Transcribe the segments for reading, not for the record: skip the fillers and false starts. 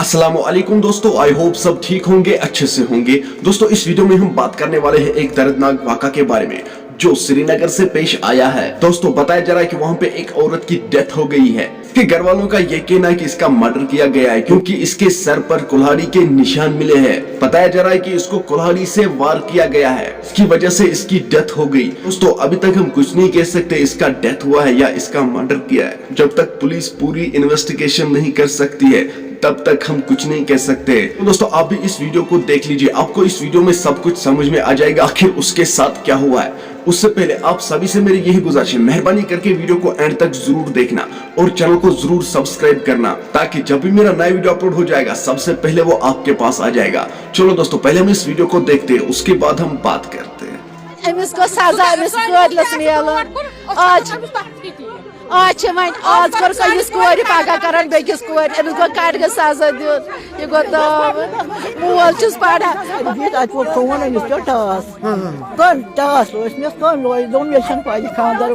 अस्सलामुअलैकुम दोस्तों, I hope सब ठीक होंगे, अच्छे से होंगे। दोस्तों इस वीडियो में हम बात करने वाले हैं एक दर्दनाक वाक़ा के बारे में जो श्रीनगर से पेश आया है। दोस्तों बताया जा रहा है कि वहाँ पे एक औरत की डेथ हो गई है। इसके घर वालों का ये कहना है कि इसका मर्डर किया गया है क्योंकि इसके सर पर कुल्हाड़ी के निशान मिले हैं। बताया जा रहा है कि इसको कुल्हाड़ी से वार किया गया है, इसकी वजह से इसकी डेथ हो गई। दोस्तों अभी तक हम कुछ नहीं कह सकते इसका डेथ हुआ है या इसका मर्डर किया है। जब तक पुलिस पूरी इन्वेस्टिगेशन नहीं कर सकती है तब तक हम कुछ नहीं कह सकते। तो दोस्तों आप भी इस वीडियो को देख लीजिए, आपको इस वीडियो में सब कुछ समझ में आ जाएगा आखिर उसके साथ क्या हुआ है। उससे पहले आप सभी से मेरी यही गुजारिश है, मेहरबानी करके वीडियो को एंड तक जरूर देखना और चैनल को जरूर सब्सक्राइब करना ताकि जब भी मेरा नया वीडियो अपलोड हो जाएगा सबसे पहले वो आपके पास आ जाएगा। चलो दोस्तों पहले हम इस वीडियो को देखते हैं, उसके बाद हम बात करते हैं। आज कर कोर पगह कर बेकिस कोर कट ग सजा दिन यह गो मोल चुस पढ़ा टास दोन पाई खानदार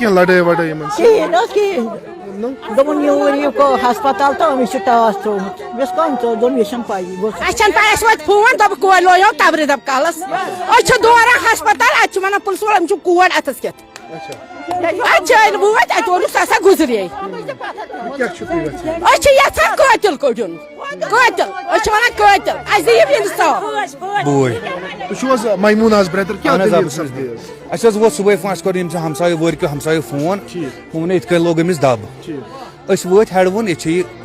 लड़ाई वड़ाई दोपन यो हस्पताल तो अमिस टास त्रोमुत दोन पाई पे फोन दप कोर लोयो तबरी दप कलस दौरा हस्पताल अत वन पुलिस वाल कोर अतस कत वो ससा गुजरे कतिल कड़न कतिल वन कतिल इंसाफ मैमूनाज ब्रदर वो सुबह फोन हमसाय वर्क हमसाय फोन इत लोग अमिस दब वत हेडवन ये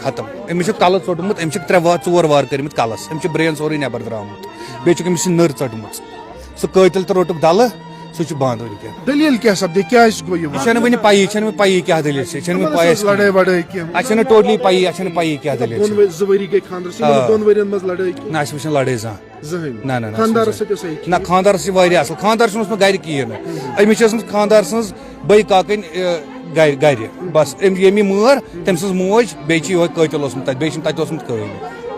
खत्म अमिस कल चोटमुत अमिस 3-4 वार कर्मित कलस अमिस ब्रेन सोरे नबर द्रामुत बेच अमिस नर चटमुत सह कतिल तो रोटुक दल सह बंद दलील क्या सपदे क्या वन पाई क्या दलील लड़ाई वड़ाई टोटली पाई क्या दलील ना वो लड़ाई ना खानदार असल खानदार गर कहें अमिस खानदार सज बई काकन गर बस यमी मर तम सज मोज बे कतिल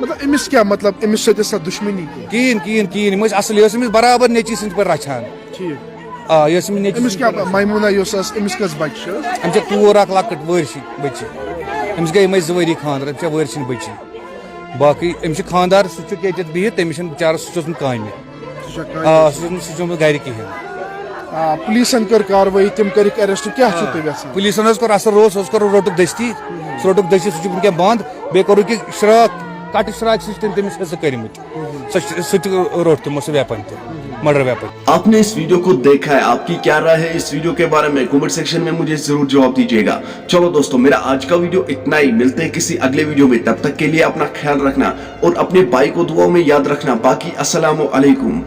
मतलब अमिस क्या मतलब अमिस दुश्मनी कहें असल बराबर नेची सद पे रचान मैमूना अमिस कस बच्चे अमिस कोर लकट वर्षि बच्ची अमिस गई 2 वरी खानदार अमिस वर्षि बच्ची बाकी अमिस खानदार सह बिहित तमिस बेचार सह काम सह गर कहें पुलिसन कर कार्रवाई तम कर अरेस्ट क्या पुलिसन कोर असल रोज रोटुक दस्ती सह बंद बे कोर शराक कट शराक तमिस कर्मित रोट तमो सह वेपन मर्डर वेपन। आपने इस वीडियो को देखा है, आपकी क्या राय है इस वीडियो के बारे में कमेंट सेक्शन में मुझे जरूर जवाब दीजिएगा। चलो दोस्तों मेरा आज का वीडियो इतना ही, मिलते हैं किसी अगले वीडियो में, तब तक के लिए अपना ख्याल रखना और अपने भाई को दुआओं में याद रखना। बाकी अस्सलामु अलैकुम।